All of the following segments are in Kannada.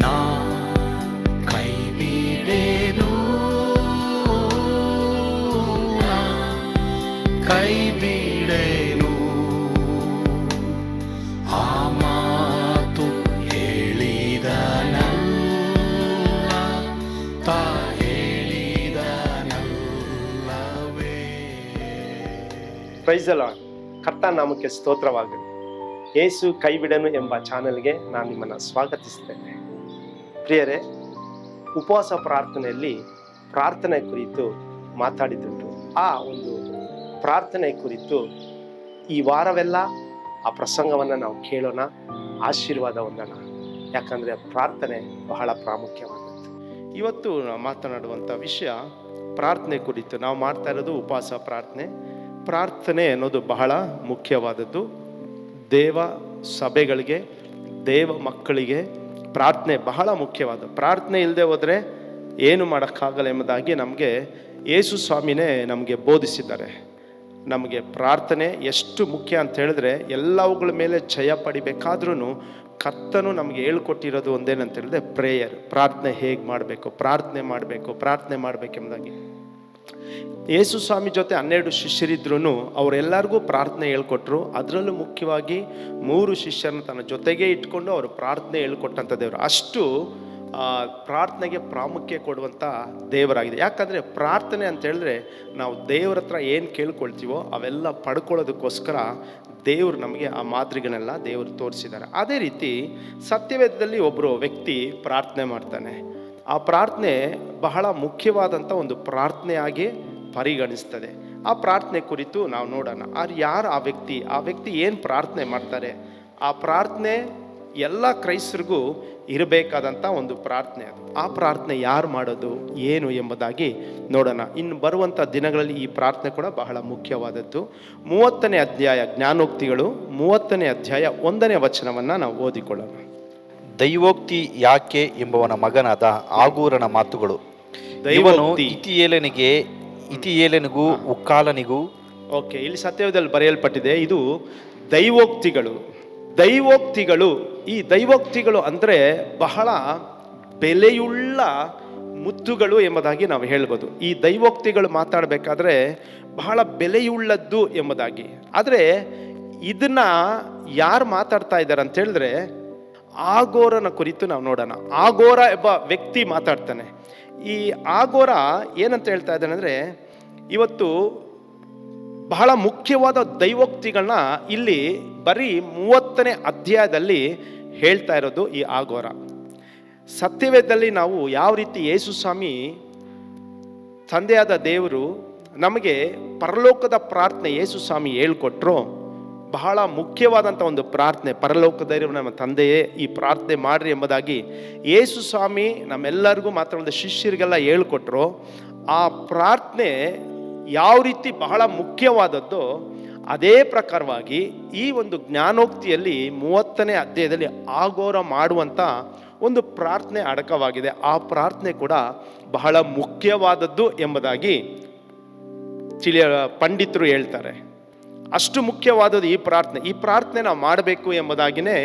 ನಾ ಕೈ ಬಿಡೆನು, ಕೈ ಬಿಡೆನು. ಆ ಮಾತು ಹೇಳಿದನಲ್ಲ, ತಾ ಹೇಳಿದನಲ್ಲವೇ. Price the lord. ಕರ್ತನ ನಾಮಕ್ಕೆ ಸ್ತೋತ್ರವಾಗಲಿ. ಯೇಸು ಕೈ ಬಿಡನು ಎಂಬ ಚಾನೆಲ್ಗೆ ನಾನು ನಿಮ್ಮನ್ನು ಸ್ವಾಗತಿಸ್ತೇನೆ. ಪ್ರಿಯರೇ, ಉಪವಾಸ ಪ್ರಾರ್ಥನೆಯಲ್ಲಿ ಪ್ರಾರ್ಥನೆ ಕುರಿತು ಮಾತಾಡಿದ್ದುಂಟು. ಆ ಒಂದು ಪ್ರಾರ್ಥನೆ ಕುರಿತು ಈ ವಾರವೆಲ್ಲ ಆ ಪ್ರಸಂಗವನ್ನು ನಾವು ಕೇಳೋಣ, ಆಶೀರ್ವಾದ ಹೊಂದೋಣ. ಯಾಕಂದರೆ ಪ್ರಾರ್ಥನೆ ಬಹಳ ಪ್ರಾಮುಖ್ಯವಾದದ್ದು. ಇವತ್ತು ನಾವು ಮಾತನಾಡುವಂಥ ವಿಷಯ ಪ್ರಾರ್ಥನೆ ಕುರಿತು. ನಾವು ಮಾಡ್ತಾ ಇರೋದು ಉಪವಾಸ ಪ್ರಾರ್ಥನೆ. ಪ್ರಾರ್ಥನೆ ಅನ್ನೋದು ಬಹಳ ಮುಖ್ಯವಾದದ್ದು. ದೇವ ಸಭೆಗಳಿಗೆ, ದೇವ ಮಕ್ಕಳಿಗೆ ಪ್ರಾರ್ಥನೆ ಬಹಳ ಮುಖ್ಯವಾದ. ಪ್ರಾರ್ಥನೆ ಇಲ್ಲದೆ ಹೋದರೆ ಏನು ಮಾಡೋಕ್ಕಾಗಲ್ಲ ಎಂಬುದಾಗಿ ನಮಗೆ ಯೇಸು ಸ್ವಾಮಿನೇ ನಮಗೆ ಬೋಧಿಸಿದ್ದಾರೆ. ನಮಗೆ ಪ್ರಾರ್ಥನೆ ಎಷ್ಟು ಮುಖ್ಯ ಅಂತ ಹೇಳಿದ್ರೆ, ಎಲ್ಲವುಗಳ ಮೇಲೆ ಜಯ ಪಡಿಬೇಕಾದ್ರೂ ಕರ್ತನು ನಮಗೆ ಹೇಳ್ಕೊಟ್ಟಿರೋದು ಒಂದೇನಂತ ಹೇಳಿದ್ರೆ ಪ್ರೇಯರ್. ಪ್ರಾರ್ಥನೆ ಹೇಗೆ ಮಾಡಬೇಕು, ಪ್ರಾರ್ಥನೆ ಮಾಡಬೇಕೆಂಬುದಾಗಿ. ಯೇಸು ಸ್ವಾಮಿ ಜೊತೆ 12 ಶಿಷ್ಯರಿದ್ರೂ ಅವರೆಲ್ಲರಿಗೂ ಪ್ರಾರ್ಥನೆ ಹೇಳ್ಕೊಟ್ರು. ಅದರಲ್ಲೂ ಮುಖ್ಯವಾಗಿ 3 ಶಿಷ್ಯರನ್ನು ತನ್ನ ಜೊತೆಗೆ ಇಟ್ಕೊಂಡು ಅವರು ಪ್ರಾರ್ಥನೆ ಹೇಳ್ಕೊಟ್ಟಂಥ ದೇವರು. ಅಷ್ಟು ಪ್ರಾರ್ಥನೆಗೆ ಪ್ರಾಮುಖ್ಯ ಕೊಡುವಂಥ ದೇವರಾಗಿದೆ. ಯಾಕಂದರೆ ಪ್ರಾರ್ಥನೆ ಅಂತ ಹೇಳಿದ್ರೆ ನಾವು ದೇವರ ಹತ್ರ ಏನು ಕೇಳ್ಕೊಳ್ತೀವೋ ಅವೆಲ್ಲ ಪಡ್ಕೊಳ್ಳೋದಕ್ಕೋಸ್ಕರ ದೇವರು ನಮಗೆ ಆ ಮಾದರಿಗಳನ್ನೆಲ್ಲ ದೇವರು ತೋರಿಸಿದ್ದಾರೆ. ಅದೇ ರೀತಿ ಸತ್ಯವೇದದಲ್ಲಿ ಒಬ್ಬರು ವ್ಯಕ್ತಿ ಪ್ರಾರ್ಥನೆ ಮಾಡ್ತಾನೆ. ಆ ಪ್ರಾರ್ಥನೆ ಬಹಳ ಮುಖ್ಯವಾದಂಥ ಒಂದು ಪ್ರಾರ್ಥನೆಯಾಗಿ ಪರಿಗಣಿಸ್ತದೆ. ಆ ಪ್ರಾರ್ಥನೆ ಕುರಿತು ನಾವು ನೋಡೋಣ. ಯಾರು ಆ ವ್ಯಕ್ತಿ ಏನು ಪ್ರಾರ್ಥನೆ ಮಾಡ್ತಾರೆ, ಆ ಪ್ರಾರ್ಥನೆ ಎಲ್ಲ ಕ್ರೈಸ್ತರಿಗೂ ಇರಬೇಕಾದಂಥ ಒಂದು ಪ್ರಾರ್ಥನೆ ಅದು. ಆ ಪ್ರಾರ್ಥನೆ ಯಾರು ಮಾಡೋದು, ಏನು ಎಂಬುದಾಗಿ ನೋಡೋಣ. ಇನ್ನು ಬರುವಂಥ ದಿನಗಳಲ್ಲಿ ಈ ಪ್ರಾರ್ಥನೆ ಕೂಡ ಬಹಳ ಮುಖ್ಯವಾದದ್ದು. 30ನೇ ಅಧ್ಯಾಯ ಜ್ಞಾನೋಕ್ತಿಗಳು 30ನೇ ಅಧ್ಯಾಯ 1ನೇ ವಚನವನ್ನು ನಾವು ಓದಿಕೊಳ್ಳೋಣ. ದೈವೋಕ್ತಿ ಯಾಕೆ ಎಂಬವನ ಮಗನಾದ ಆಗೂರನ ಮಾತುಗಳು. ಇವನು ಇತಿಯೇಲನಿಗೂ ಉಕ್ಕಾಲನಿಗೂ. ಓಕೆ, ಇಲ್ಲಿ ಸತ್ಯವೇದದಲ್ಲಿ ಬರೆಯಲ್ಪಟ್ಟಿದೆ. ಇದು ದೈವೋಕ್ತಿಗಳು. ಈ ದೈವೋಕ್ತಿಗಳು ಅಂದರೆ ಬಹಳ ಬೆಲೆಯುಳ್ಳ ಮುತ್ತುಗಳು ಎಂಬುದಾಗಿ ನಾವು ಹೇಳ್ಬೋದು. ಈ ದೈವೋಕ್ತಿಗಳು ಮಾತಾಡಬೇಕಾದ್ರೆ ಬಹಳ ಬೆಲೆಯುಳ್ಳದ್ದು ಎಂಬುದಾಗಿ. ಆದರೆ ಇದನ್ನ ಯಾರು ಮಾತಾಡ್ತಾ ಇದ್ದಾರೆ ಅಂತ ಹೇಳಿದ್ರೆ, ಆಗೋರನ ಕುರಿತು ನಾವು ನೋಡೋಣ. ಆಗೋರ ಎಂಬ ವ್ಯಕ್ತಿ ಮಾತಾಡ್ತಾನೆ. ಈ ಆಗೋರ ಏನಂತ ಹೇಳ್ತಾ ಇದ್ದಾನೆ ಅಂದರೆ, ಇವತ್ತು ಬಹಳ ಮುಖ್ಯವಾದ ದೈವೋಕ್ತಿಗಳನ್ನ ಇಲ್ಲಿ ಬರೀ 30ನೇ ಅಧ್ಯಾಯದಲ್ಲಿ ಹೇಳ್ತಾ ಇರೋದು ಈ ಆಗೋರ. ಸತ್ಯವೇದದಲ್ಲಿ ನಾವು ಯಾವ ರೀತಿ ಯೇಸು ಸ್ವಾಮಿ ತಂದೆಯಾದ ದೇವರು ನಮಗೆ ಪರಲೋಕದ ಪ್ರಾರ್ಥನೆ ಯೇಸು ಸ್ವಾಮಿ ಹೇಳ್ಕೊಟ್ರು. ಬಹಳ ಮುಖ್ಯವಾದಂಥ ಒಂದು ಪ್ರಾರ್ಥನೆ, ಪರಲೋಕದಲ್ಲಿರುವ ನಮ್ಮ ತಂದೆಯೇ ಈ ಪ್ರಾರ್ಥನೆ ಮಾಡ್ರಿ ಎಂಬುದಾಗಿ ಯೇಸು ಸ್ವಾಮಿ ನಮ್ಮೆಲ್ಲರಿಗೂ ಮಾತ್ರ ಒಂದು ಶಿಷ್ಯರಿಗೆಲ್ಲ ಹೇಳ್ಕೊಟ್ರು. ಆ ಪ್ರಾರ್ಥನೆ ಯಾವ ರೀತಿ ಬಹಳ ಮುಖ್ಯವಾದದ್ದು, ಅದೇ ಪ್ರಕಾರವಾಗಿ ಈ ಒಂದು ಜ್ಞಾನೋಕ್ತಿಯಲ್ಲಿ 30ನೇ ಅಧ್ಯಾಯದಲ್ಲಿ ಆಗೋರ ಮಾಡುವಂಥ ಒಂದು ಪ್ರಾರ್ಥನೆ ಅಡಕವಾಗಿದೆ. ಆ ಪ್ರಾರ್ಥನೆ ಕೂಡ ಬಹಳ ಮುಖ್ಯವಾದದ್ದು ಎಂಬುದಾಗಿ ಪಂಡಿತರು ಹೇಳ್ತಾರೆ. ಅಷ್ಟು ಮುಖ್ಯವಾದದ್ದು ಈ ಪ್ರಾರ್ಥನೆ ನಾವು ಮಾಡಬೇಕು ಎಂಬುದಾಗಿಯೇ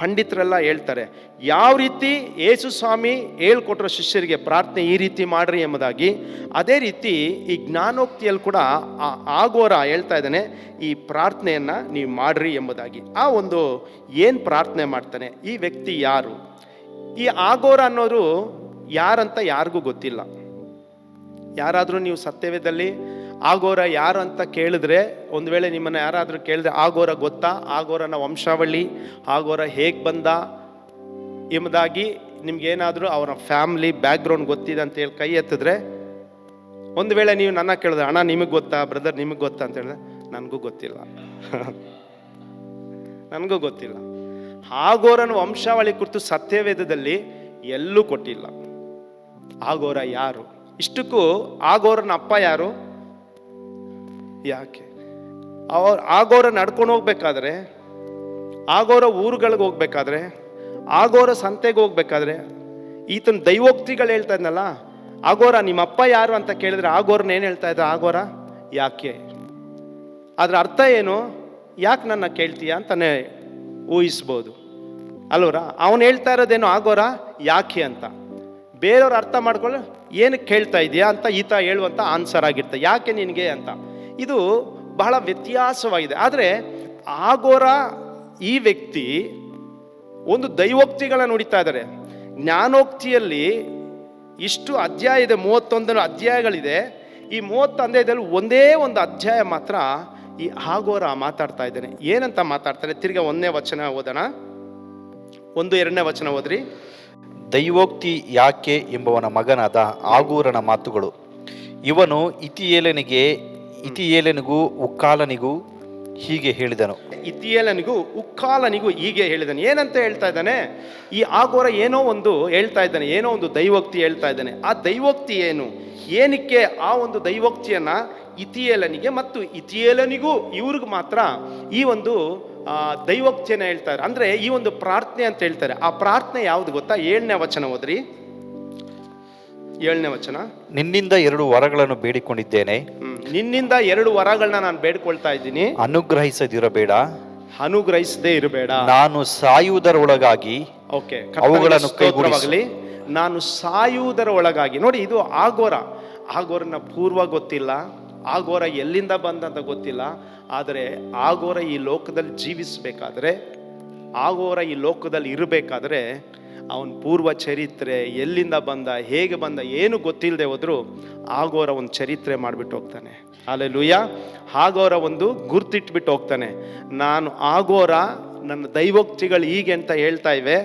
ಪಂಡಿತರೆಲ್ಲ ಹೇಳ್ತಾರೆ. ಯಾವ ರೀತಿ ಯೇಸು ಸ್ವಾಮಿ ಹೇಳ್ಕೊಟ್ರೋ ಶಿಷ್ಯರಿಗೆ ಪ್ರಾರ್ಥನೆ ಈ ರೀತಿ ಮಾಡ್ರಿ ಎಂಬುದಾಗಿ, ಅದೇ ರೀತಿ ಈ ಜ್ಞಾನೋಕ್ತಿಯಲ್ಲಿ ಕೂಡ ಆಗೋರ ಹೇಳ್ತಾ ಇದ್ದಾನೆ, ಈ ಪ್ರಾರ್ಥನೆಯನ್ನು ನೀವು ಮಾಡ್ರಿ ಎಂಬುದಾಗಿ. ಆ ಒಂದು ಏನು ಪ್ರಾರ್ಥನೆ ಮಾಡ್ತಾನೆ ಈ ವ್ಯಕ್ತಿ ಯಾರು? ಈ ಆಗೋರ ಅನ್ನೋರು ಯಾರಂತ ಯಾರಿಗೂ ಗೊತ್ತಿಲ್ಲ. ಯಾರಾದರೂ ನೀವು ಸತ್ಯವೇದದಲ್ಲಿ ಆಗೋರ ಯಾರು ಅಂತ ಕೇಳಿದ್ರೆ, ಒಂದು ವೇಳೆ ನಿಮ್ಮನ್ನು ಯಾರಾದರೂ ಕೇಳಿದ್ರೆ ಆಗೋರ ಗೊತ್ತಾ, ಆಗೋರನ ವಂಶಾವಳಿ, ಆಗೋರ ಹೇಗೆ ಬಂದ ಎಂಬುದಾಗಿ ನಿಮ್ಗೇನಾದರೂ ಅವರ ಫ್ಯಾಮಿಲಿ ಬ್ಯಾಕ್ಗ್ರೌಂಡ್ ಗೊತ್ತಿದೆ ಅಂತ ಹೇಳಿ ಕೈ ಎತ್ತಿದ್ರೆ, ಒಂದು ವೇಳೆ ನೀವು ನನ್ನ ಕೇಳಿದ್ರೆ ಅಣ್ಣ ನಿಮಗೆ ಗೊತ್ತಾ, ಬ್ರದರ್ ನಿಮಗೆ ಗೊತ್ತಾ ಅಂತ ಹೇಳಿದ್ರೆ ನನಗೂ ಗೊತ್ತಿಲ್ಲ ನನಗೂ ಗೊತ್ತಿಲ್ಲ. ಆಗೋರನ ವಂಶಾವಳಿ ಕುರಿತು ಸತ್ಯವೇದದಲ್ಲಿ ಎಲ್ಲೂ ಕೊಟ್ಟಿಲ್ಲ. ಆಗೋರ ಯಾರು? ಇಷ್ಟಕ್ಕೂ ಆಗೋರನ ಅಪ್ಪ ಯಾರು? ಯಾಕೆ ಆಗೋರ ನಡ್ಕೊಂಡು ಹೋಗ್ಬೇಕಾದ್ರೆ, ಆಗೋರ ಊರುಗಳಿಗೆ ಹೋಗ್ಬೇಕಾದ್ರೆ, ಆಗೋರ ಸಂತೆಗೆ ಹೋಗ್ಬೇಕಾದ್ರೆ ಈತನ ದೈವೋಕ್ತಿಗಳು ಹೇಳ್ತಾ ಇದ್ನಲ್ಲ, ಆಗೋರ ನಿಮ್ಮಪ್ಪ ಯಾರು ಅಂತ ಕೇಳಿದ್ರೆ ಆಗೋರನ್ನ ಏನು ಹೇಳ್ತಾ ಇದ್ದ? ಆಗೋರ ಯಾಕೆ? ಅದರ ಅರ್ಥ ಏನು? ಯಾಕೆ ನನ್ನ ಕೇಳ್ತೀಯ ಅಂತಾನೆ ಊಹಿಸ್ಬೋದು. ಅಲ್ವರ? ಅವನು ಹೇಳ್ತಾ ಇರೋದೇನು ಆಗೋರ ಯಾಕೆ ಅಂತ. ಬೇರೆಯವ್ರು ಅರ್ಥ ಮಾಡ್ಕೊಳ್ಳೋ ಏನಕ್ಕೆ ಕೇಳ್ತಾ ಇದೆಯಾ ಅಂತ ಈತ ಹೇಳುವಂಥ ಆನ್ಸರ್ ಆಗಿರ್ತಾರೆ, ಯಾಕೆ ನಿನಗೆ ಅಂತ. ಇದು ಬಹಳ ವ್ಯತ್ಯಾಸವಾಗಿದೆ. ಆದರೆ ಆಗೋರ ಈ ವ್ಯಕ್ತಿ ಒಂದು ದೈವೋಕ್ತಿಗಳನ್ನ ನುಡಿತಾ ಇದ್ದಾರೆ. ಜ್ಞಾನೋಕ್ತಿಯಲ್ಲಿ ಇಷ್ಟು ಅಧ್ಯಾಯ ಇದೆ, 31 ಅಧ್ಯಾಯಗಳಿದೆ. ಈ 31 ಅಧ್ಯಾಯದಲ್ಲಿ ಒಂದೇ ಒಂದು ಅಧ್ಯಾಯ ಮಾತ್ರ ಈ ಆಗೋರ ಮಾತಾಡ್ತಾ ಇದ್ದಾನೆ. ಏನಂತ ಮಾತಾಡ್ತಾನೆ? ತಿರ್ಗಾ 1ನೇ ವಚನ ಓದೋಣ. 1-2ನೇ ವಚನ ಓದ್ರಿ. ದೈವೋಕ್ತಿ ಯಾಕೆ ಎಂಬವನ ಮಗನಾದ ಆಗೂರನ ಮಾತುಗಳು. ಇವನು ಇತಿಯೇಲನಿಗೂ ಉಕ್ಕಾಲನಿಗೂ ಹೀಗೆ ಹೇಳಿದನು. ಇತಿಯೇಲನಿಗೂ ಉಕ್ಕಾಲನಿಗೂ ಹೀಗೆ ಹೇಳಿದನು. ಏನಂತ ಹೇಳ್ತಾ ಇದ್ದಾನೆ? ಈ ಆಗೋರ ಏನೋ ಒಂದು ಹೇಳ್ತಾ ಇದ್ದಾನೆ, ಏನೋ ಒಂದು ದೈವೋಕ್ತಿ ಹೇಳ್ತಾ ಇದ್ದಾನೆ. ಆ ದೈವೋಕ್ತಿ ಏನು? ಏನಕ್ಕೆ ಆ ಒಂದು ದೈವೋಕ್ತಿಯನ್ನ ಇತಿಯೇಲನಿಗೆ ಮತ್ತು ಇತಿಯೇಲನಿಗೂ ಇವ್ರಿಗೂ ಮಾತ್ರ ಈ ಒಂದು ದೈವೋಕ್ತಿಯನ್ನು ಹೇಳ್ತಾರೆ? ಅಂದ್ರೆ ಈ ಒಂದು ಪ್ರಾರ್ಥನೆ ಅಂತ ಹೇಳ್ತಾರೆ. ಆ ಪ್ರಾರ್ಥನೆ ಯಾವ್ದು ಗೊತ್ತಾ? 7ನೇ ವಚನ ಓದ್ರಿ. 7ನೇ ವಚನ. ನಿನ್ನಿಂದ 2 ವರಗಳನ್ನು ಬೇಡಿಕೊಂಡಿದ್ದೇನೆ. ನಿನ್ನಿಂದ 2 ವರಗಳನ್ನ ನಾನು ಬೇಡ್ಕೊಳ್ತಾ ಇದ್ದೀನಿ. ಅನುಗ್ರಹಿಸದಿರಬೇಡ, ಅನುಗ್ರಹಿಸದೇ ಇರಬೇಡ. ನಾನು ಸಾಯುವುದರೊಳಗಾಗಿ ಓಕೆ, ಅವುಗಳನ್ನು ಕೈಗೂಡಿಸಲಿ. ನಾನು ಸಾಯುವುದರ ಒಳಗಾಗಿ. ನೋಡಿ, ಇದು ಆಗೋರನ ಪೂರ್ವ ಗೊತ್ತಿಲ್ಲ, ಆಗೋರ ಎಲ್ಲಿಂದ ಬಂದಂತ ಗೊತ್ತಿಲ್ಲ. ಆದರೆ ಆಗೋರ ಈ ಲೋಕದಲ್ಲಿ ಜೀವಿಸಬೇಕಾದ್ರೆ, ಆಗೋರ ಈ ಲೋಕದಲ್ಲಿ ಇರಬೇಕಾದ್ರೆ ಅವನ ಪೂರ್ವ ಚರಿತ್ರೆ ಎಲ್ಲಿಂದ ಬಂದ, ಹೇಗೆ ಬಂದ ಏನು ಗೊತ್ತಿಲ್ಲದೆ ಹೋದ್ರು ಆಗೋರ ಒಂದು ಚರಿತ್ರೆ ಮಾಡಿಬಿಟ್ಟು ಹೋಗ್ತಾನೆ. ಹಲ್ಲೆಲೂಯಾ. ಆಗೋರ ಒಂದು ಗುರ್ತಿಟ್ಬಿಟ್ಟು ಹೋಗ್ತಾನೆ. ನಾನು ಆಗೋರ, ನನ್ನ ದೈವೋಕ್ತಿಗಳು ಹೀಗೆ ಅಂತ ಹೇಳ್ತಾ ಇವೆ.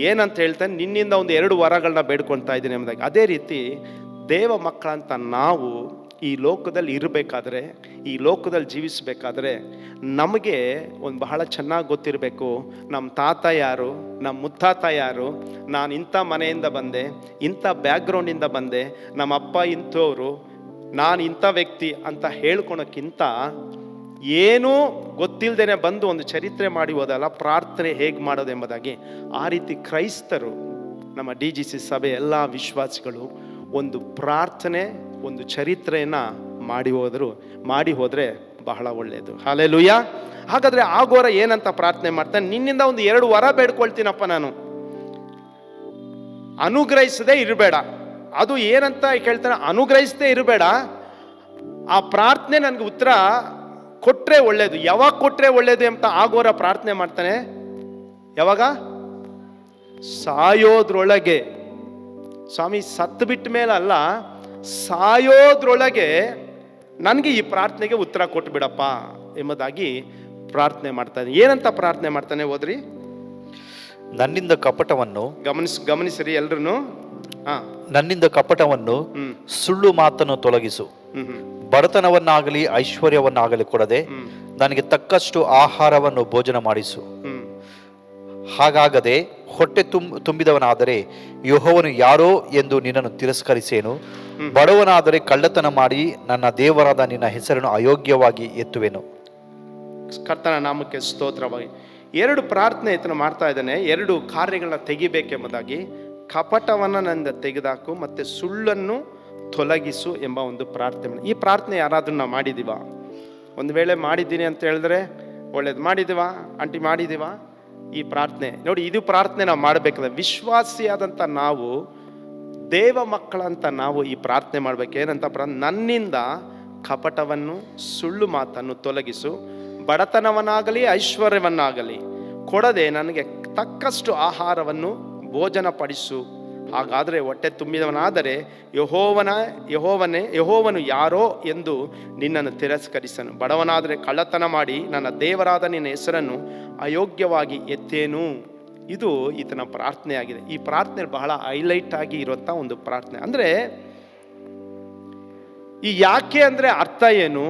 ಏನಂತ ಹೇಳ್ತಾನೆ? ನಿನ್ನಿಂದ ಒಂದು 2 ವರಗಳನ್ನ ಬೇಡ್ಕೊಳ್ತಾ ಇದ್ದೀನಿ ಎಂಬುದಾಗಿ. ಅದೇ ರೀತಿ ದೇವ ಮಕ್ಕಳಂತ ನಾವು ಈ ಲೋಕದಲ್ಲಿ ಇರಬೇಕಾದ್ರೆ, ಈ ಲೋಕದಲ್ಲಿ ಜೀವಿಸಬೇಕಾದ್ರೆ ನಮಗೆ ಒಂದು ಬಹಳ ಚೆನ್ನಾಗಿ ಗೊತ್ತಿರಬೇಕು, ನಮ್ಮ ತಾತ ಯಾರು, ನಮ್ಮ ಮುತ್ತಾತ ಯಾರು, ನಾನು ಇಂಥ ಮನೆಯಿಂದ ಬಂದೆ, ಇಂಥ ಬ್ಯಾಕ್ಗ್ರೌಂಡಿಂದ ಬಂದೆ, ನಮ್ಮ ಅಪ್ಪ ಇಂಥವ್ರು, ನಾನು ಇಂಥ ವ್ಯಕ್ತಿ ಅಂತ ಹೇಳ್ಕೊಳಕ್ಕಿಂತ ಏನೂ ಗೊತ್ತಿಲ್ಲದೇನೆ ಬಂದು ಒಂದು ಚರಿತ್ರೆ ಮಾಡಿ ಹೋದಲ್ಲ, ಪ್ರಾರ್ಥನೆ ಹೇಗೆ ಮಾಡೋದು ಎಂಬುದಾಗಿ. ಆ ರೀತಿ ಕ್ರೈಸ್ತರು, ನಮ್ಮ DGC ಸಭೆ ಎಲ್ಲ ವಿಶ್ವಾಸಿಗಳು ಒಂದು ಪ್ರಾರ್ಥನೆ, ಒಂದು ಚರಿತ್ರೆಯನ್ನು ಮಾಡಿ ಹೋದರೆ ಬಹಳ ಒಳ್ಳೆಯದು. ಹಲ್ಲೆಲೂಯಾ. ಹಾಗಾದರೆ ಆಗೋರ ಏನಂತ ಪ್ರಾರ್ಥನೆ ಮಾಡ್ತಾನೆ? ನಿನ್ನಿಂದ ಒಂದು 2 ವರ ಬೇಡ್ಕೊಳ್ತೀನಪ್ಪ ನಾನು, ಅನುಗ್ರಹಿಸದೇ ಇರಬೇಡ. ಅದು ಏನಂತ ಕೇಳ್ತಾನೆ? ಅನುಗ್ರಹಿಸದೇ ಇರಬೇಡ. ಆ ಪ್ರಾರ್ಥನೆ ನನಗೆ ಉತ್ತರ ಕೊಟ್ರೆ ಒಳ್ಳೇದು. ಯಾವಾಗ ಕೊಟ್ರೆ ಒಳ್ಳೇದು ಅಂತ ಆಗೋರ ಪ್ರಾರ್ಥನೆ ಮಾಡ್ತಾನೆ? ಯಾವಾಗ? ಸಾಯೋದ್ರೊಳಗೆ. ಸ್ವಾಮಿ, ಸತ್ತು ಬಿಟ್ಟ ಮೇಲೆ ಅಲ್ಲ, ಸಾಯೋದ್ರೊಳಗೆ ನನಗೆ ಈ ಪ್ರಾರ್ಥನೆಗೆ ಉತ್ತರ ಕೊಟ್ಟು ಬಿಡಪ್ಪ ಎಂಬುದಾಗಿ ಪ್ರಾರ್ಥನೆ ಮಾಡ್ತಾನೆ. ಏನಂತ ಪ್ರಾರ್ಥನೆ ಮಾಡ್ತಾನೆ ಓದ್ರಿ. ನನ್ನಿಂದ ಕಪಟವನ್ನು ಗಮನಿಸ್ರಿ ಎಲ್ರು. ನನ್ನಿಂದ ಕಪಟವನ್ನು, ಸುಳ್ಳು ಮಾತನ್ನು ತೊಲಗಿಸು. ಬಡತನವನ್ನಾಗಲಿ ಐಶ್ವರ್ಯವನ್ನಾಗಲಿ ಕೊಡದೆ ನನಗೆ ತಕ್ಕಷ್ಟು ಆಹಾರವನ್ನು ಭೋಜನ ಮಾಡಿಸು. ಹಾಗಾಗದೆ ಹೊಟ್ಟೆ ತುಂಬಿದವನಾದರೆ ಯೆಹೋವನು ಯಾರೋ ಎಂದು ನಿನ್ನನ್ನು ತಿರಸ್ಕರಿಸೇನು. ಬಡವನಾದರೆ ಕಳ್ಳತನ ಮಾಡಿ ನನ್ನ ದೇವರಾದ ನಿನ್ನ ಹೆಸರನ್ನು ಅಯೋಗ್ಯವಾಗಿ ಎತ್ತುವೆನು. ಕರ್ತನ ನಾಮಕ್ಕೆ ಸ್ತೋತ್ರವಾಗಿ. 2 ಪ್ರಾರ್ಥನೆ ಈತನ ಮಾಡ್ತಾ ಇದ್ದಾನೆ. 2 ಕಾರ್ಯಗಳನ್ನ ತೆಗಿಬೇಕೆಂಬುದಾಗಿ. ಕಪಟವನ್ನು ನನ್ನಿಂದ ತೆಗೆದಾಕು ಮತ್ತು ಸುಳ್ಳನ್ನು ತೊಲಗಿಸು ಎಂಬ ಒಂದು ಪ್ರಾರ್ಥನೆ. ಈ ಪ್ರಾರ್ಥನೆ ಯಾರಾದ್ರೂ ನಾವು ಮಾಡಿದೀವ? ಒಂದು ವೇಳೆ ಮಾಡಿದ್ದೀನಿ ಅಂತ ಹೇಳಿದ್ರೆ ಒಳ್ಳೇದು. ಮಾಡಿದೀವ ಆಂಟಿ? ಮಾಡಿದೀವ ಈ ಪ್ರಾರ್ಥನೆ? ನೋಡಿ, ಇದು ಪ್ರಾರ್ಥನೆ ನಾವು ಮಾಡಬೇಕಾದ್ರೆ, ವಿಶ್ವಾಸಿಯಾದಂಥ ನಾವು, ದೇವ ಮಕ್ಕಳಂತ ನಾವು ಈ ಪ್ರಾರ್ಥನೆ ಮಾಡ್ಬೇಕು. ಏನಂತ ನನ್ನಿಂದ ಕಪಟವನ್ನು, ಸುಳ್ಳು ಮಾತನ್ನು ತೊಲಗಿಸು, ಬಡತನವನ್ನಾಗಲಿ ಐಶ್ವರ್ಯವನ್ನಾಗಲಿ ಕೊಡದೆ ನನಗೆ ತಕ್ಕಷ್ಟು ಆಹಾರವನ್ನು ಭೋಜನ ಪಡಿಸು. ಹಾಗಾದರೆ ಹೊಟ್ಟೆ ತುಂಬಿದವನಾದರೆ ಯೆಹೋವನು ಯಾರೋ ಎಂದು ನಿನ್ನನ್ನು ತಿರಸ್ಕರಿಸನು. ಬಡವನಾದರೆ ಕಳ್ಳತನ ಮಾಡಿ ನನ್ನ ದೇವರಾದ ನಿನ್ನ ಹೆಸರನ್ನು ಅಯೋಗ್ಯವಾಗಿ ಎತ್ತೇನು. ಇದು ಈತನ ಪ್ರಾರ್ಥನೆ ಆಗಿದೆ. ಈ ಪ್ರಾರ್ಥನೆ ಬಹಳ ಹೈಲೈಟ್ ಆಗಿ ಇರುವಂಥ ಒಂದು ಪ್ರಾರ್ಥನೆ. ಅಂದರೆ ಈ ಯಾಕೆ ಅಂದರೆ ಅರ್ಥ ಏನು,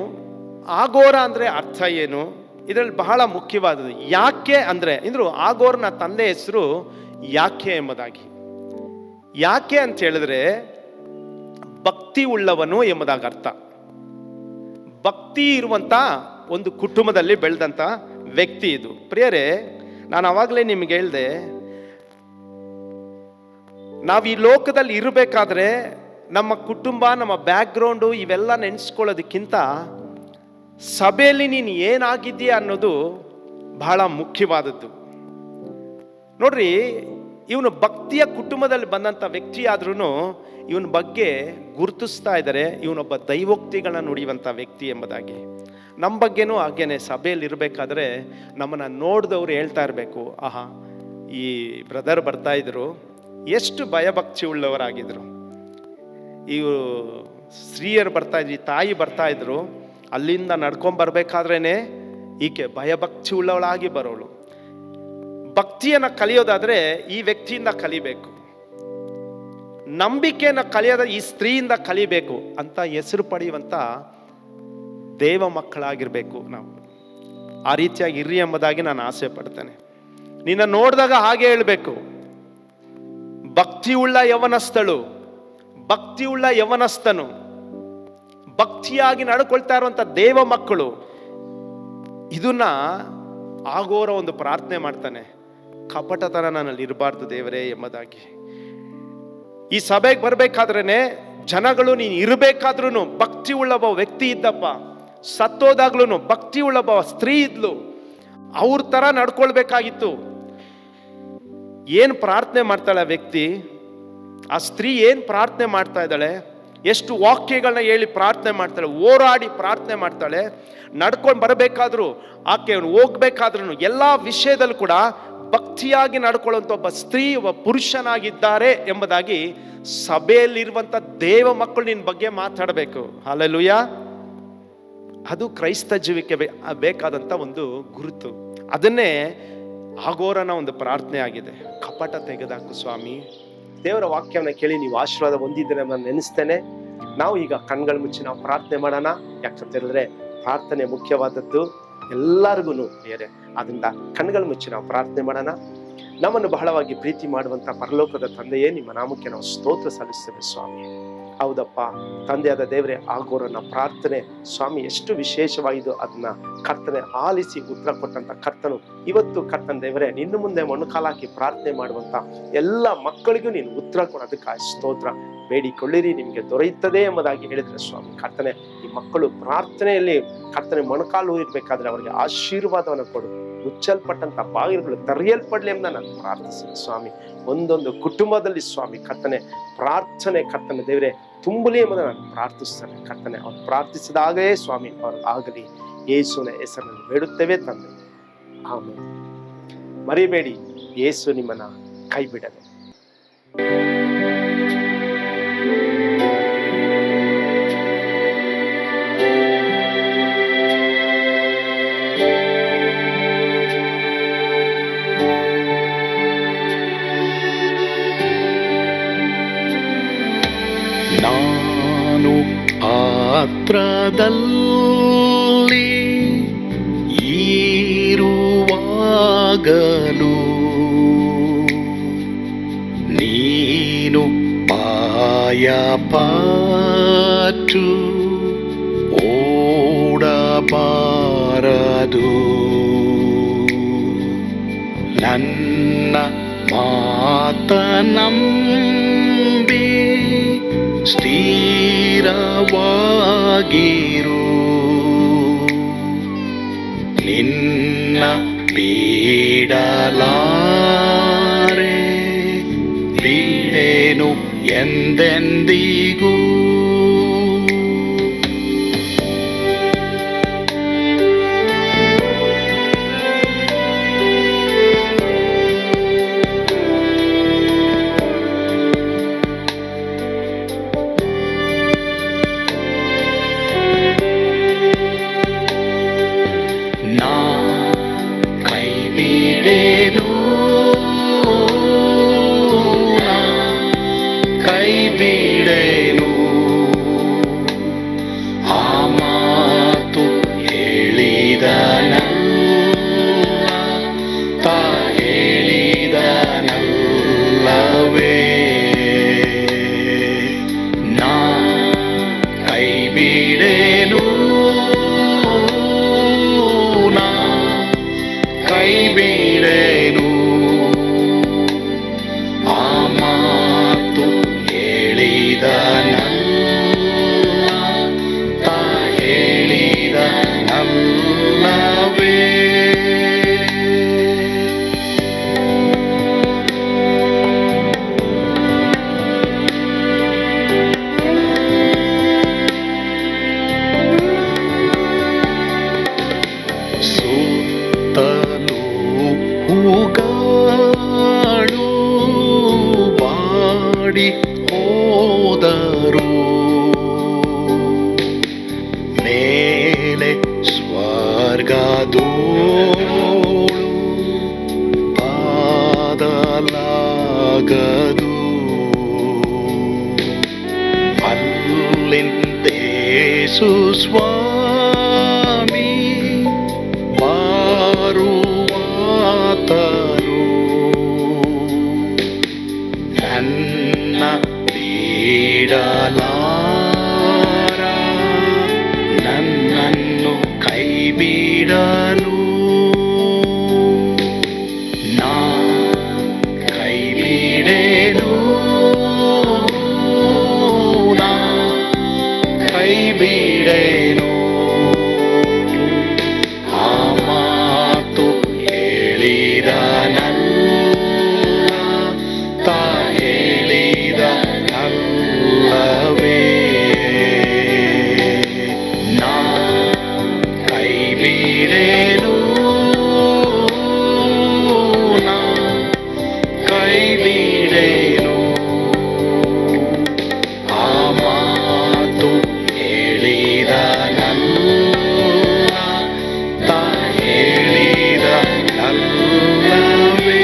ಆಗೋರ ಅಂದರೆ ಅರ್ಥ ಏನು, ಇದರಲ್ಲಿ ಬಹಳ ಮುಖ್ಯವಾದದ್ದು. ಯಾಕೆ ಅಂದರೆ ಇಂದ್ರು ಆಗೋರ್ನ ತಂದೆ ಹೆಸರು ಯಾಕೆ ಎಂಬುದಾಗಿ. ಯಾಕೆ ಅಂತ ಹೇಳಿದ್ರೆ ಭಕ್ತಿ ಉಳ್ಳವನು ಎಂಬುದಾಗಿ ಅರ್ಥ. ಭಕ್ತಿ ಇರುವಂತ ಒಂದು ಕುಟುಂಬದಲ್ಲಿ ಬೆಳೆದಂತ ವ್ಯಕ್ತಿ ಇದು. ಪ್ರಿಯರೇ, ನಾನು ಅವಾಗಲೇ ನಿಮ್ಗೆ ಹೇಳ್ದೆ, ನಾವು ಈ ಲೋಕದಲ್ಲಿ ಇರಬೇಕಾದ್ರೆ ನಮ್ಮ ಕುಟುಂಬ, ನಮ್ಮ ಬ್ಯಾಕ್ಗ್ರೌಂಡು ಇವೆಲ್ಲ ನೆನೆಸ್ಕೊಳ್ಳೋದಕ್ಕಿಂತ ಸಭೆಯಲ್ಲಿ ನೀನು ಏನಾಗಿದ್ದೀಯ ಅನ್ನೋದು ಬಹಳ ಮುಖ್ಯವಾದದ್ದು. ನೋಡ್ರಿ, ಇವನು ಭಕ್ತಿಯ ಕುಟುಂಬದಲ್ಲಿ ಬಂದಂಥ ವ್ಯಕ್ತಿ ಆದ್ರೂ ಇವನ ಬಗ್ಗೆ ಗುರುತಿಸ್ತಾ ಇದ್ದಾರೆ, ಇವನೊಬ್ಬ ದೈವೋಕ್ತಿಗಳನ್ನ ನುಡಿಯುವಂಥ ವ್ಯಕ್ತಿ ಎಂಬುದಾಗಿ. ನಮ್ಮ ಬಗ್ಗೆನೂ ಹಾಗೇನೆ ಸಭೆಯಲ್ಲಿ ಇರಬೇಕಾದ್ರೆ ನಮ್ಮನ್ನು ನೋಡಿದವ್ರು ಹೇಳ್ತಾ ಇರಬೇಕು, ಆಹಾ ಈ ಬ್ರದರ್ ಬರ್ತಾ ಇದ್ರು, ಎಷ್ಟು ಭಯಭಕ್ತಿ ಉಳ್ಳವರಾಗಿದ್ರು. ಇವರು ಸ್ತ್ರೀಯರು ಬರ್ತಾ ಇದ್ರು, ತಾಯಿ ಬರ್ತಾ ಇದ್ರು, ಅಲ್ಲಿಂದ ನಡ್ಕೊಂಡ್ಬರ್ಬೇಕಾದ್ರೇನೆ ಈಕೆ ಭಯಭಕ್ತಿ ಉಳ್ಳವಳಾಗಿ ಬರೋಳು. ಭಕ್ತಿಯನ್ನು ಕಲಿಯೋದಾದ್ರೆ ಈ ವ್ಯಕ್ತಿಯಿಂದ ಕಲಿಬೇಕು, ನಂಬಿಕೆಯನ್ನು ಕಲಿಯೋದ ಈ ಸ್ತ್ರೀಯಿಂದ ಕಲಿಬೇಕು ಅಂತ ಹೆಸರು ಪಡೆಯುವಂತ ದೇವ ಮಕ್ಕಳಾಗಿರ್ಬೇಕು ನಾವು. ಆ ರೀತಿಯಾಗಿ ಇರ್ರಿ ಎಂಬುದಾಗಿ ನಾನು ಆಸೆ ಪಡ್ತೇನೆ. ನಿನ್ನ ನೋಡಿದಾಗ ಹಾಗೆ ಹೇಳ್ಬೇಕು, ಭಕ್ತಿಯುಳ್ಳ ಯವನಸ್ಥಳು, ಭಕ್ತಿಯುಳ್ಳ ಯವನಸ್ಥನು, ಭಕ್ತಿಯಾಗಿ ನಡ್ಕೊಳ್ತಾ ಇರುವಂತ ದೇವ ಮಕ್ಕಳು. ಇದನ್ನ ಆಗೋರ ಒಂದು ಪ್ರಾರ್ಥನೆ ಮಾಡ್ತಾನೆ, ಕಪಟತನ ನನ್ನಲ್ಲಿ ಇರಬಾರ್ದು ದೇವರೇ ಎಂಬುದಾಗಿ. ಈ ಸಭೆಗೆ ಬರ್ಬೇಕಾದ್ರೇನೆ ಜನಗಳು ನೀನು ಇರಬೇಕಾದ್ರೂ ಭಕ್ತಿ ಉಳ್ಳಬ ವ್ಯಕ್ತಿ ಇದ್ದಪ್ಪ, ಸತ್ತೋದಾಗ್ಲೂ ಭಕ್ತಿ ಉಳ್ಳಬ ಸ್ತ್ರೀ ಇದ್ಲು, ಅವ್ರ ತರ ನಡ್ಕೊಳ್ಬೇಕಾಗಿತ್ತು. ಏನ್ ಪ್ರಾರ್ಥನೆ ಮಾಡ್ತಾಳೆ ಆ ವ್ಯಕ್ತಿ, ಆ ಸ್ತ್ರೀ ಏನ್ ಪ್ರಾರ್ಥನೆ ಮಾಡ್ತಾ ಇದ್ದಾಳೆ, ಎಷ್ಟು ವಾಕ್ಯಗಳನ್ನ ಹೇಳಿ ಪ್ರಾರ್ಥನೆ ಮಾಡ್ತಾಳೆ, ಹೋರಾಡಿ ಪ್ರಾರ್ಥನೆ ಮಾಡ್ತಾಳೆ. ನಡ್ಕೊಂಡು ಬರಬೇಕಾದ್ರೂ ಆಕೆ ಹೋಗ್ಬೇಕಾದ್ರೂ ಎಲ್ಲ ವಿಷಯದಲ್ಲೂ ಕೂಡ ಭಕ್ತಿಯಾಗಿ ನಡ್ಕೊಳ್ಳುವಂಥ ಒಬ್ಬ ಸ್ತ್ರೀ, ಒಬ್ಬ ಪುರುಷನಾಗಿದ್ದಾರೆ ಎಂಬುದಾಗಿ ಸಭೆಯಲ್ಲಿರುವಂಥ ದೇವ ಮಕ್ಕಳು ನಿನ್ನ ಬಗ್ಗೆ ಮಾತಾಡಬೇಕು. ಹಲ್ಲೆಲೂಯಾ. ಅದು ಕ್ರೈಸ್ತ ಜೀವಿಕೆ ಬೇಕಾದಂಥ ಒಂದು ಗುರುತು. ಅದನ್ನೇ ಆಗೋರನ ಒಂದು ಪ್ರಾರ್ಥನೆ ಆಗಿದೆ, ಕಪಟ ತೆಗೆದಾಕು ಸ್ವಾಮಿ. ದೇವರ ವಾಕ್ಯವನ್ನು ಕೇಳಿ ನೀವು ಆಶೀರ್ವಾದ ಹೊಂದಿದ್ದೀರ ನಾನು ನೆನೆಸ್ತೇನೆ. ನಾವು ಈಗ ಕಣ್ಗಳ ಮುಚ್ಚಿ ನಾವು ಪ್ರಾರ್ಥನೆ ಮಾಡೋಣ. ಯಾಕಂತ ಹೇಳಿದ್ರೆ ಪ್ರಾರ್ಥನೆ ಮುಖ್ಯವಾದದ್ದು ಎಲ್ಲರಿಗೂ ಬೇರೆ. ಅದರಿಂದ ಕಣ್ಗಳ ಮುಚ್ಚಿ ನಾವು ಪ್ರಾರ್ಥನೆ ಮಾಡೋಣ. ನಮ್ಮನ್ನು ಬಹಳವಾಗಿ ಪ್ರೀತಿ ಮಾಡುವಂತ ಪರಲೋಕದ ತಂದೆಯೇ, ನಿಮ್ಮ ನಾಮಕ್ಕೆ ನಾವು ಸ್ತೋತ್ರ ಸಲ್ಲಿಸ್ತೇವೆ ಸ್ವಾಮಿ. ಹೌದಪ್ಪ ತಂದೆಯಾದ ದೇವರೇ, ಆಗೋರನ್ನ ಪ್ರಾರ್ಥನೆ ಸ್ವಾಮಿ ಎಷ್ಟು ವಿಶೇಷವಾಗಿದೆ. ಅದನ್ನ ಕರ್ತನೆ ಆಲಿಸಿ ಉತ್ತರ ಕೊಟ್ಟಂತ ಕರ್ತನು ಇವತ್ತು ಕರ್ತನ ದೇವರೇ, ನಿನ್ನ ಮುಂದೆ ಮೊಣಕಾಲಾಕಿ ಪ್ರಾರ್ಥನೆ ಮಾಡುವಂತ ಎಲ್ಲ ಮಕ್ಕಳಿಗೂ ನೀನು ಉತ್ತರ ಕೊಡೋದಕ್ಕೆ ಸ್ತೋತ್ರ. ಬೇಡಿಕೊಳ್ಳಿರಿ ನಿಮಗೆ ದೊರೆಯುತ್ತದೆ ಎಂಬುದಾಗಿ ಹೇಳಿದ್ರೆ ಸ್ವಾಮಿ. ಕರ್ತನೆ ಈ ಮಕ್ಕಳು ಪ್ರಾರ್ಥನೆಯಲ್ಲಿ ಕರ್ತನೆ ಮೊಣಕಾಲು ಇರ್ಬೇಕಾದ್ರೆ ಅವರಿಗೆ ಆಶೀರ್ವಾದವನ್ನು ಕೊಡು. ಮುಚ್ಚಲ್ಪಟ್ಟಂತ ಬಾಗಿಲುಗಳು ತೆರೆಯಲ್ಪಡ್ಲಿ ಎಂಬ ನಾನು ಪ್ರಾರ್ಥಿಸಿದೆ ಸ್ವಾಮಿ. ಒಂದೊಂದು ಕುಟುಂಬದಲ್ಲಿ ಸ್ವಾಮಿ ಕರ್ತನೆ ಪ್ರಾರ್ಥನೆ ಕರ್ತನೆ ದೇವರೇ ತುಂಬಲಿ ಎಂಬುದನ್ನು ನಾನು ಪ್ರಾರ್ಥಿಸ್ತೇನೆ. ಕರ್ತನೆ ಅವ್ರು ಪ್ರಾರ್ಥಿಸಿದಾಗಲೇ ಸ್ವಾಮಿ ಅವ್ರು ಆಗಲಿ. ಯೇಸುವಿನ ಹೆಸರನ್ನು ಬೇಡುತ್ತೇವೆ ತಂದೆ, ಆಮೇಲೆ. ಮರಿಬೇಡಿ, ಯೇಸು ನಿಮ್ಮನ್ನ ಕೈ ಬಿಡಲು. ನಾನು ಪಾತ್ರದಲ್ಲಿ ಇರುವಾಗಲೂ ನೀನು ಪಾಯಪಟ್ಟು ಓಡಬಾರದು. ನನ್ನ ಮಾತನಂಬಿ ಸ್ಥಿರವಾಗಿರು. ನಿನ್ನ ಬಿಡಲಾರೆ, ಬಿಡೆನು ಎಂದೆಂದಿಗೂ. ಕೈ ಬಿಡೆನು ಓಡಿ ಹೋದರು ಮೇಲೆ ಸ್ವರ್ಗದೋಳು ಬಾದಲಾಗದು ಅಲ್ಲಿಂದೇಸು ಸ್ವಾಮಿ ಬಾರುವಾತನು ನನ್ನ ಬಿಡಲಾರ ನನ್ನನ್ನು ಕೈ ಬಿಡನು ನಾ ಕೈ ಬಿಡೆನು ನಾ ಕೈ ಬಿಡೆನು ಆ ಮಾತು ಹೇಳಿದ ತಾ ಹೇಳಿದ ಅಲ್ಲವೇ ನಾ ಕೈ ಬಿಡೆನು ನಾ ಕೈ ಬಿಡೆನು ಆ ಮಾತು ಹೇಳಿದ ತಾ ಹೇಳಿದ ಅಲ್ಲವೇ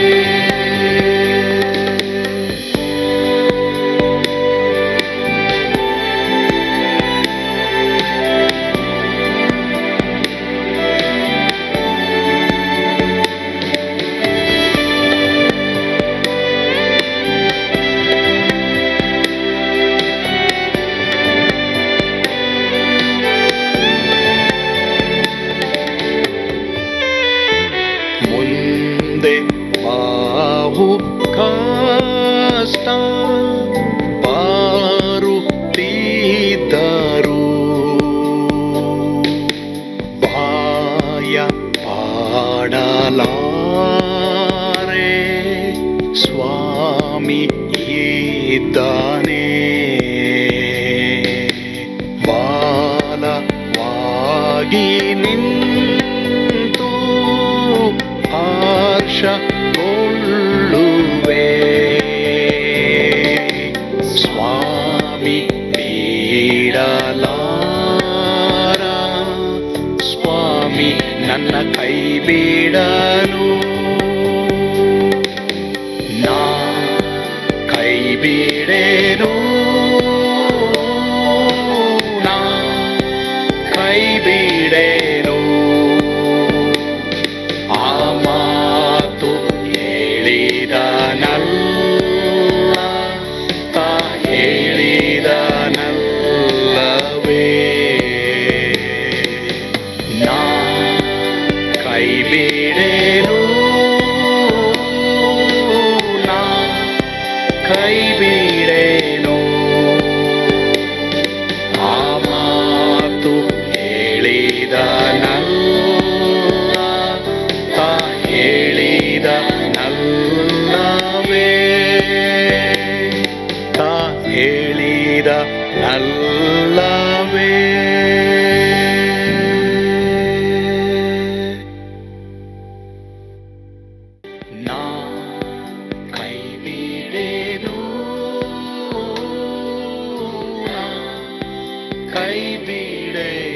ಮುಂದೆ ಬಾಹು ಕಷ್ಟ ಬಾರುತ್ತಿದ್ದರು ಬಾಯ ಪಾಡಲಾರೆ ಸ್ವಾಮಿ ಇದ್ದಾನೆ ಬಾಲವಾಗಿ ನಿಂತು ಹರ್ಷಗೊಳ್ಳುವೆ ಸ್ವಾಮಿ ಬಿಡಲಾರ ಸ್ವಾಮಿ ನನ್ನ ಕೈ ಬಿಡನು ನಾ ಕೈ ಬಿಡೆನು ನಾ ಕೈ ಬಿಡೆನು ಆ ಮಾತು ಹೇಳಿದನಲ್ಲ ತಾ ಹೇಳಿದನಲ್ಲವೇ ನಾ ಕೈ ಬಿಡೆನು ನಾ ಕೈ ಬಿಡೆನು ಆ ಮಾತು ಹೇಳಿದನಲ್ಲ ತಾ ಹೇಳಿದನಲ್ಲವೇ ತಾ ಹೇಳಿದನಲ್ಲವೇ ನಾ ಕೈ ಬಿಡೆನು ನಾ ಕೈ ಬಿಡೆನು